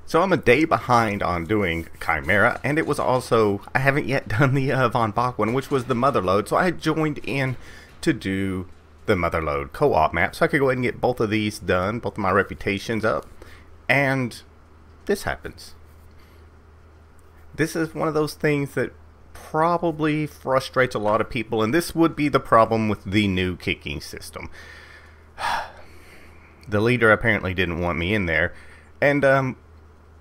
So I'm a day behind on doing Chimera, and it was also, I haven't yet done the Von Bach one, which was the Motherlode, so I joined in to do the Motherlode co-op map, so I could go ahead and get both of these done, both of my reputations up, and this happens. This is one of those things that probably frustrates a lot of people, and this would be the problem with the new kicking system. The leader apparently didn't want me in there, and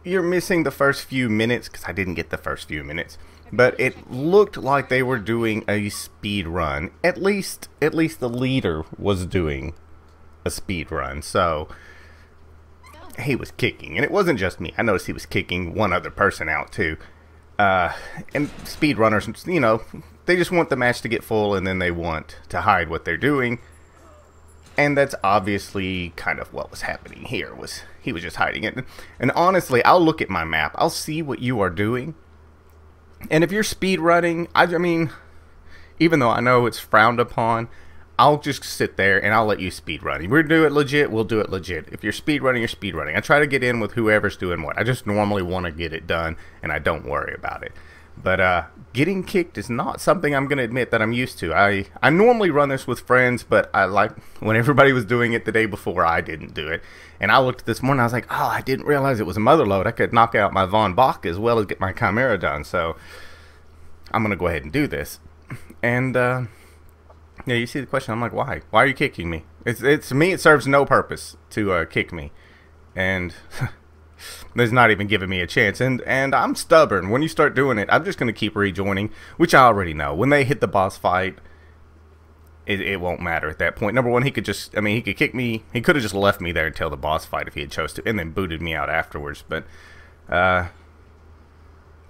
you're missing the first few minutes, because I didn't get the first few minutes, but it looked like they were doing a speed run. At least the leader was doing a speed run, so he was kicking, and it wasn't just me. I noticed he was kicking one other person out too. And speedrunners, you know, they just want the match to get full, and then they want to hide what they're doing. And that's obviously kind of what was happening here. He was just hiding it. And honestly, I'll look at my map. I'll see what you are doing. And if you're speed running, I mean, even though I know it's frowned upon, I'll just sit there and I'll let you speed run. If we're do it legit, we'll do it legit. If you're speed running, you're speed running. I try to get in with whoever's doing what. I just normally want to get it done, and I don't worry about it. But getting kicked is not something I'm going to admit that I'm used to. I normally run this with friends, but I like when everybody was doing it the day before, I didn't do it. And I looked this morning, I was like, oh, I didn't realize it was a Motherlode. I could knock out my Von Bach as well as get my Chimera done. So I'm going to go ahead and do this. And yeah, you see the question. I'm like, why? Why are you kicking me? It's to me, it serves no purpose to kick me. And there's not even giving me a chance, and I'm stubborn. When you start doing it, I'm just going to keep rejoining, which I already know. When they hit the boss fight, it won't matter at that point. Number one, he could just, I mean, he could kick me. He could have just left me there until the boss fight if he had chose to, and then booted me out afterwards. But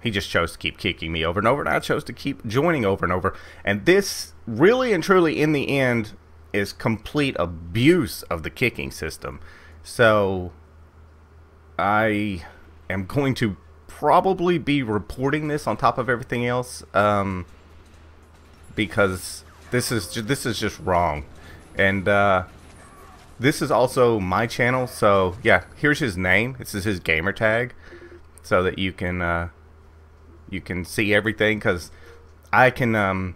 he just chose to keep kicking me over and over, and I chose to keep joining over and over. And this, really and truly, in the end, is complete abuse of the kicking system. So I am going to probably be reporting this on top of everything else, because this is just wrong. And this is also my channel, so yeah, here's his name. This is his gamer tag, so that you can see everything, because I can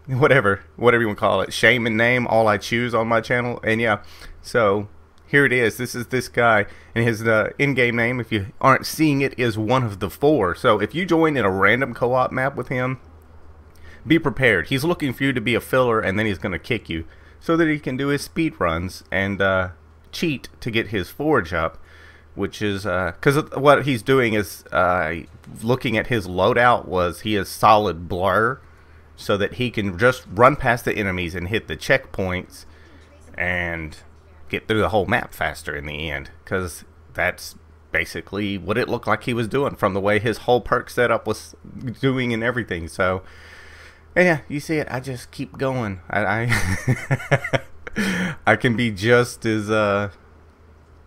whatever you want to call it, shame and name all I choose on my channel. And yeah, so here it is. This is this guy, and his in-game name, if you aren't seeing it, is one of the four. So if you join in a random co-op map with him, be prepared. He's looking for you to be a filler, and then he's going to kick you so that he can do his speed runs and cheat to get his forge up, which is because what he's doing is looking at his loadout was he is solid blur, so that he can just run past the enemies and hit the checkpoints and get through the whole map faster in the end, because that's basically what it looked like he was doing from the way his whole perk setup was doing and everything. So, and yeah, you see it. I just keep going. I I can be just as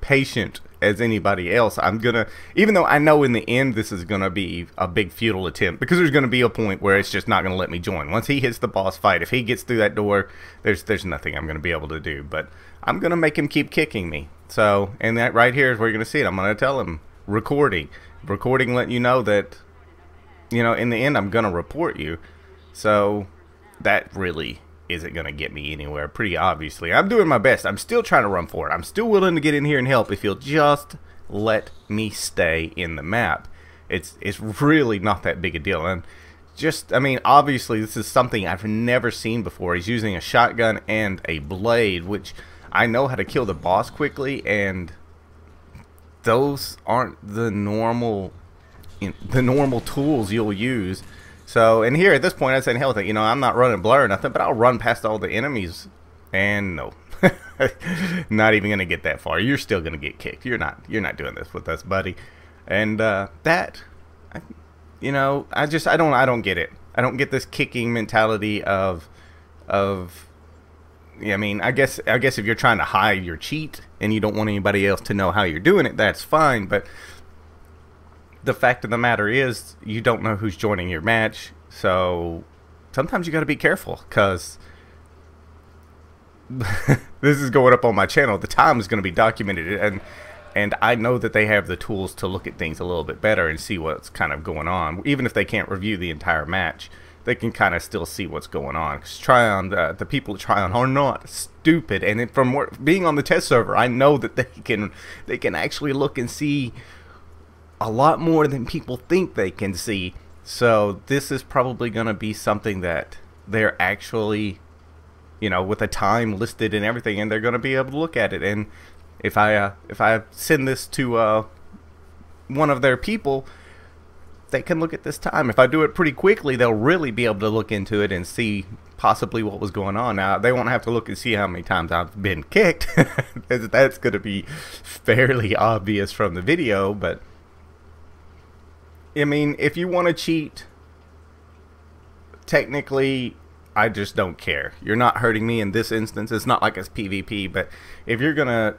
patient as anybody else. I'm gonna, even though I know in the end this is gonna be a big futile attempt, because there's gonna be a point where it's just not gonna let me join. Once he hits the boss fight, if he gets through that door, there's nothing I'm gonna be able to do. But I'm gonna make him keep kicking me. So, and that right here is where you're gonna see it. I'm gonna tell him recording, letting you know that, you know, in the end I'm gonna report you. So that really isn't going to get me anywhere, pretty obviously. I'm doing my best. I'm still trying to run for it. I'm still willing to get in here and help if you'll just let me stay in the map. It's really not that big a deal. And just, I mean, obviously this is something I've never seen before. He's using a shotgun and a blade, which I know how to kill the boss quickly, and those aren't the normal tools you'll use. So, and here at this point, I said, hell with it. You know, I'm not running blur or nothing, but I'll run past all the enemies. And no, not even gonna get that far. You're still gonna get kicked. You're not doing this with us, buddy. And you know, I don't get it. I don't get this kicking mentality of. I mean, I guess if you're trying to hide your cheat and you don't want anybody else to know how you're doing it, that's fine. But the fact of the matter is, you don't know who's joining your match, so sometimes you got to be careful, because this is going up on my channel. The time is going to be documented, and And I know that they have the tools to look at things a little bit better and see what's kind of going on. Even if they can't review the entire match, they can kind of still see what's going on. Because the people at Tryon are not stupid. And from being on the test server, I know that they can actually look and see a lot more than people think they can see. So this is probably going to be something that they're actually, you know, with a time listed and everything, and they're going to be able to look at it. And if I send this to one of their people, they can look at this time. If I do it pretty quickly, they'll really be able to look into it and see possibly what was going on. Now, they won't have to look and see how many times I've been kicked. That's going to be fairly obvious from the video, but I mean, if you want to cheat, technically, I just don't care. You're not hurting me in this instance. It's not like it's PvP, but if you're going to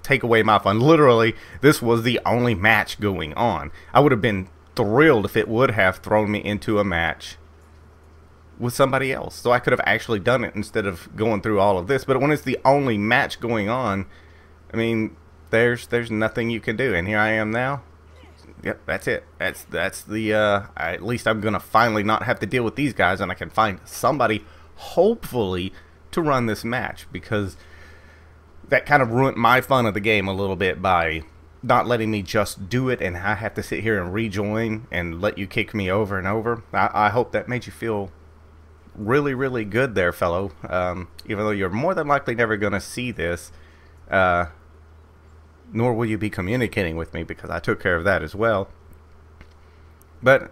take away my fun, literally, this was the only match going on. I would have been thrilled if it would have thrown me into a match with somebody else, so I could have actually done it instead of going through all of this. But when it's the only match going on, I mean, there's nothing you can do. And here I am now. Yep, that's it. That's the at least I'm gonna finally not have to deal with these guys, and I can find somebody, hopefully, to run this match, because that kind of ruined my fun of the game a little bit by not letting me just do it, and I have to sit here and rejoin and let you kick me over and over. I hope that made you feel really, really good there, fellow. Even though you're more than likely never gonna see this. Nor will you be communicating with me, because I took care of that as well. But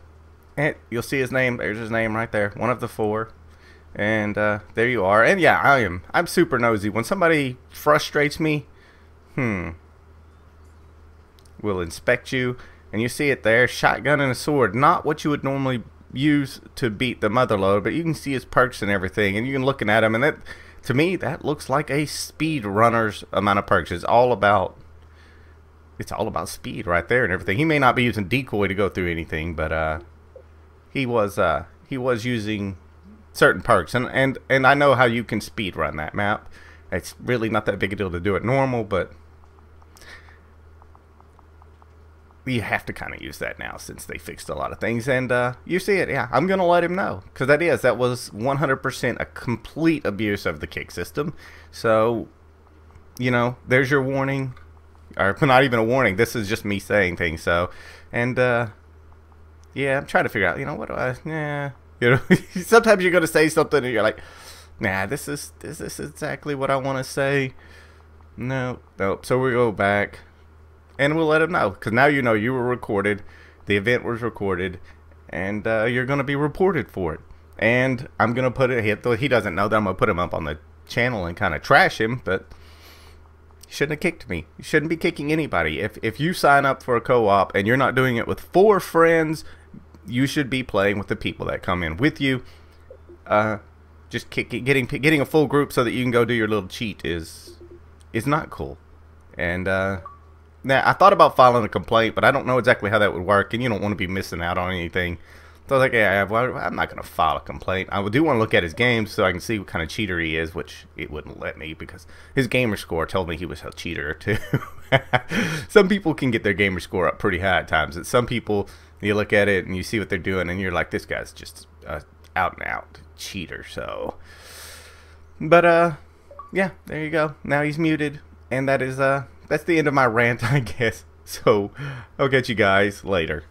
you'll see his name. There's his name right there. One of the 4. And there you are. And yeah, I'm super nosy. When somebody frustrates me, we'll inspect you. And you see it there. Shotgun and a sword. Not what you would normally use to beat the motherlode, but you can see his perks and everything. And you can look at him. And that, to me, that looks like a speedrunner's amount of perks. It's all about speed right there and everything. He may not be using decoy to go through anything, but he was using certain perks, and I know how you can speed run that map. It's really not that big a deal to do it normal, but you have to kind of use that now since they fixed a lot of things. And you see it. Yeah, I'm gonna let him know, because that was 100% a complete abuse of the kick system. So, you know, there's your warning. Or not even a warning. This is just me saying things. So, and yeah, I'm trying to figure out. You know, what do I? Yeah, you know, sometimes you're gonna say something and you're like, nah, this is exactly what I want to say. No, nope. So we go back, and we'll let him know, because now you know you were recorded. The event was recorded, and you're gonna be reported for it. And I'm gonna put it. He doesn't know that I'm gonna put him up on the channel and kind of trash him, but you shouldn't have kicked me. You shouldn't be kicking anybody. If you sign up for a co-op and you're not doing it with 4 friends, you should be playing with the people that come in with you. Just getting a full group so that you can go do your little cheat is not cool. And now I thought about filing a complaint, but I don't know exactly how that would work, and you don't want to be missing out on anything. So I was like, yeah, well, I'm not going to file a complaint. I do want to look at his games so I can see what kind of cheater he is, which it wouldn't let me because his gamer score told me he was a cheater too. Some people can get their gamer score up pretty high at times. And some people, you look at it and you see what they're doing and you're like, this guy's just out and out cheater. So, but yeah, there you go. Now he's muted, and that's the end of my rant, I guess. So I'll catch you guys later.